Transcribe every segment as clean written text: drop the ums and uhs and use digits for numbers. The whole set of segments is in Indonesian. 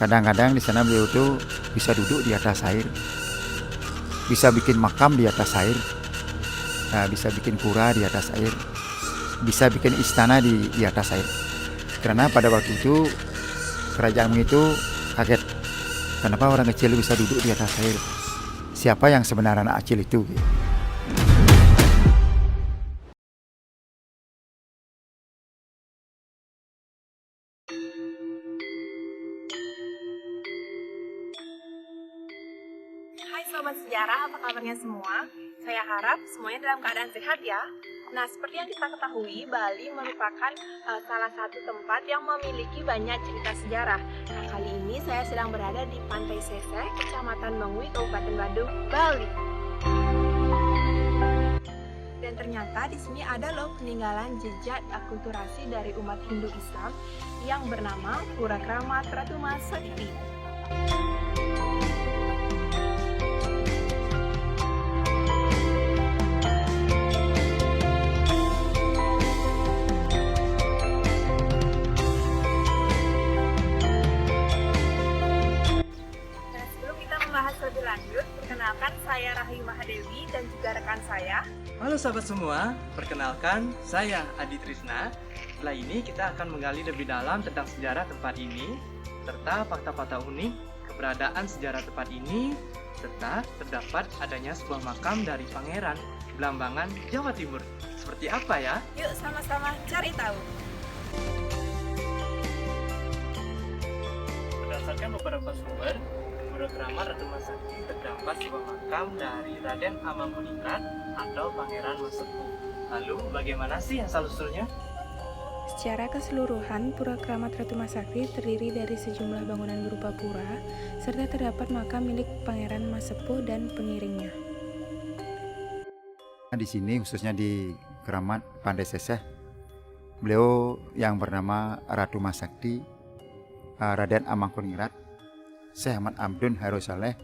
Kadang-kadang di sana beliau tuh bisa duduk di atas air, bisa bikin makam di atas air, bisa bikin pura di atas air, bisa bikin istana di atas air. Karena pada waktu itu kerajaan itu kaget, kenapa orang kecil bisa duduk di atas air? Siapa yang sebenarnya anak kecil itu? Hai Sobat Sejarah, apa kabarnya semua? Saya harap semuanya dalam keadaan sehat ya. Nah, seperti yang kita ketahui, Bali merupakan salah satu tempat yang memiliki banyak cerita sejarah. Nah, kali ini saya sedang berada di Pantai Seseh, Kecamatan Mengwi, Kabupaten Badung, Bali. Dan ternyata di sini ada loh peninggalan jejak akulturasi dari umat Hindu Islam yang bernama Pura Kramat Ratu Sakti. Lebih lanjut, perkenalkan saya Rahayu Mahadewi dan juga rekan saya. Halo sahabat semua, perkenalkan saya Adi Trisna. Setelah ini kita akan menggali lebih dalam tentang sejarah tempat ini, serta fakta-fakta unik, keberadaan sejarah tempat ini, serta terdapat adanya sebuah makam dari Pangeran Blambangan, Jawa Timur. Seperti apa ya? Yuk sama-sama cari tahu. Berdasarkan beberapa sumber, Pura Kramat Ratu Sakti terdapat sebuah makam dari Raden Amangkuningat atau Pangeran Masepu. Lalu bagaimana sih asal-usulnya? Secara keseluruhan, Pura Kramat Ratu Sakti terdiri dari sejumlah bangunan berupa pura, serta terdapat makam milik Pangeran Masepu dan pengiringnya. Di sini khususnya di Keramat Pantai Seseh, beliau yang bernama Ratu Sakti, Raden Amangkuningat, Syekh Ahmad Abdun Harusaleh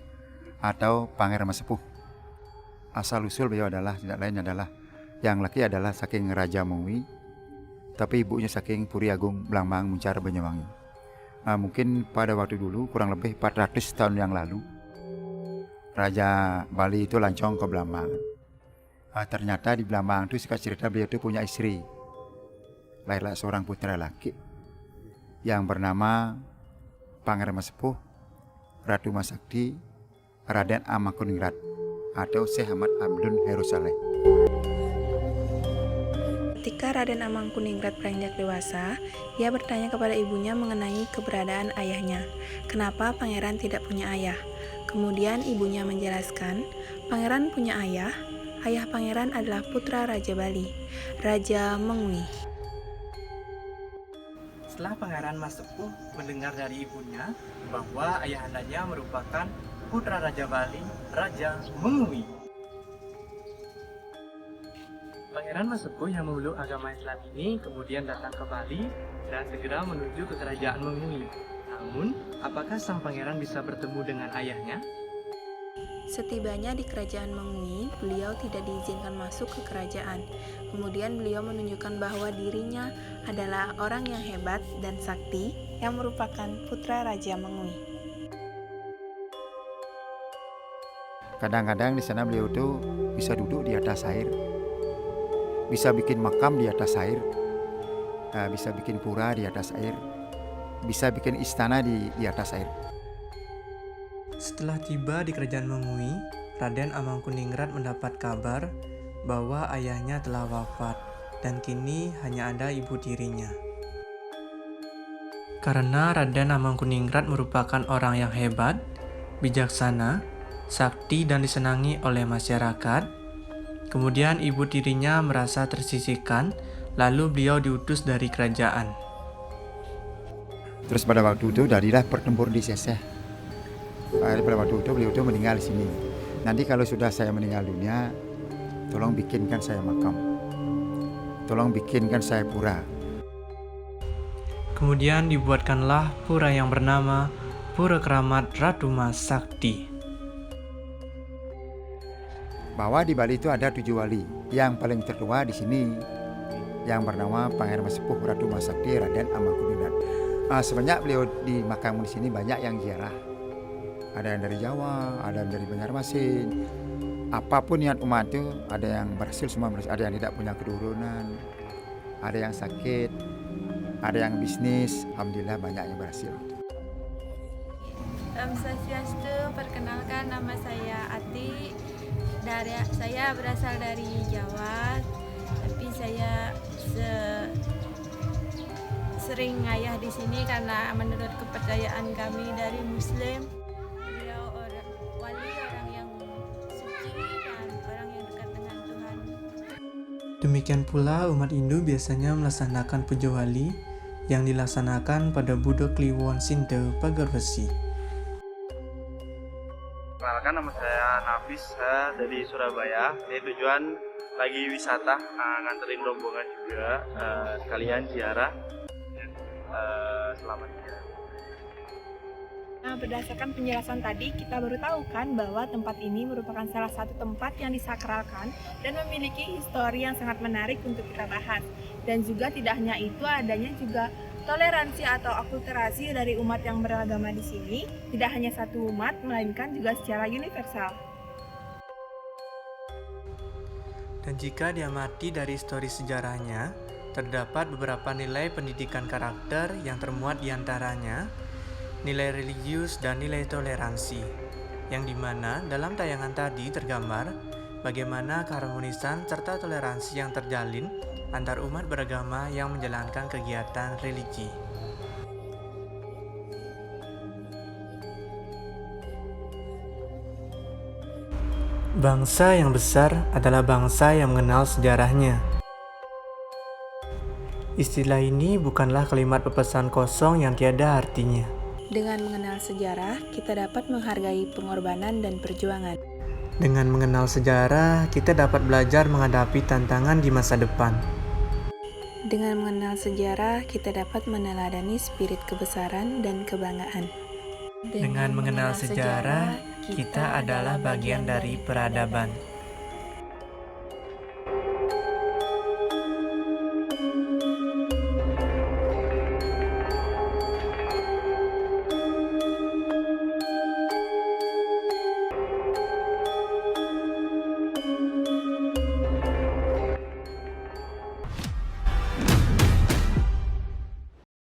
atau Pangeran Masepuh. Asal usul beliau adalah tidak lain adalah yang laki adalah saking Raja Mengwi, tapi ibunya saking Puri Agung Blambangan Muncar Banyuwangi. Mungkin pada waktu dulu kurang lebih 400 tahun yang lalu Raja Bali itu lancong ke Blambangan. Ternyata di Blambangan itu singkat cerita beliau itu punya istri, lahirlah seorang putra laki yang bernama Pangeran Masepuh, Ratu Sakti, Raden Amangkuningat atau Syekh Ahmad Abdun Harusaleh. Ketika Raden Amangkuningat beranjak dewasa, ia bertanya kepada ibunya mengenai keberadaan ayahnya. Kenapa pangeran tidak punya ayah? Kemudian ibunya menjelaskan, pangeran punya ayah. Ayah pangeran adalah putra Raja Bali, Raja Mengwi. Setelah Pangeran Masepuh mendengar dari ibunya bahwa ayahandanya merupakan putra Raja Bali, Raja Mengwi. Pangeran Masepuh yang memeluk agama Islam ini kemudian datang ke Bali dan segera menuju ke kerajaan Mengwi. Namun, apakah sang pangeran bisa bertemu dengan ayahnya? Setibanya di kerajaan Mengwi, beliau tidak diizinkan masuk ke kerajaan. Kemudian beliau menunjukkan bahwa dirinya adalah orang yang hebat dan sakti yang merupakan putra Raja Mengwi. Kadang-kadang di sana beliau tuh bisa duduk di atas air, bisa bikin makam di atas air, bisa bikin pura di atas air, bisa bikin istana di atas air. Setelah tiba di kerajaan Mengwi, Raden Amangkuningat mendapat kabar bahwa ayahnya telah wafat dan kini hanya ada ibu tirinya. Karena Raden Amangkuningat merupakan orang yang hebat, bijaksana, sakti dan disenangi oleh masyarakat, kemudian ibu tirinya merasa tersisihkan, lalu beliau diutus dari kerajaan. Terus pada waktu itu darilah pertempur di Seseh. Pada waktu itu beliau itu meninggal di sini. Nanti kalau sudah saya meninggal dunia, tolong bikinkan saya makam, tolong bikinkan saya pura. Kemudian dibuatkanlah pura yang bernama Pura Kramat Ratu Sakti. Bahwa di Bali itu ada 7 wali. Yang paling tertua di sini yang bernama Pangeran Masepuh Ratu Sakti Raden Amangkuningat. Sebenarnya beliau di makam di sini banyak yang ziarah. Ada yang dari Jawa, ada yang dari Banjarmasin. Apapun niat umat itu, ada yang berhasil, semua berhasil. Ada yang tidak punya keturunan, ada yang sakit, ada yang bisnis. Alhamdulillah banyak yang berhasil. Om Swastiastu, perkenalkan nama saya Ati. Saya berasal dari Jawa, tapi saya sering ngayah di sini karena menurut kepercayaan kami dari Muslim, beliau wali, orang yang suci dan orang yang dekat dengan Tuhan. Demikian pula umat Hindu biasanya melaksanakan puja wali yang dilaksanakan pada Budo Kliwon Sinto Pagar Besi. Perkenalkan, nama saya Nafis, saya dari Surabaya. Ini tujuan lagi wisata, nganterin rombongan juga, sekalian ziarah. Selamat ziarah. Nah, berdasarkan penjelasan tadi, kita baru tahu kan bahwa tempat ini merupakan salah satu tempat yang disakralkan dan memiliki histori yang sangat menarik untuk kita bahas. Dan juga tidak hanya itu, adanya juga toleransi atau akulturasi dari umat yang beragama di sini, tidak hanya satu umat, melainkan juga secara universal. Dan jika diamati dari histori sejarahnya, terdapat beberapa nilai pendidikan karakter yang termuat diantaranya nilai religius dan nilai toleransi, yang dimana dalam tayangan tadi tergambar bagaimana keharmonisan serta toleransi yang terjalin antar umat beragama yang menjalankan kegiatan religi. Bangsa yang besar adalah bangsa yang mengenal sejarahnya. Istilah ini bukanlah kalimat pepesan kosong yang tiada artinya. Dengan mengenal sejarah, kita dapat menghargai pengorbanan dan perjuangan. Dengan mengenal sejarah, kita dapat belajar menghadapi tantangan di masa depan. Dengan mengenal sejarah, kita dapat meneladani spirit kebesaran dan kebanggaan. Dengan mengenal sejarah, kita adalah bagian dari peradaban.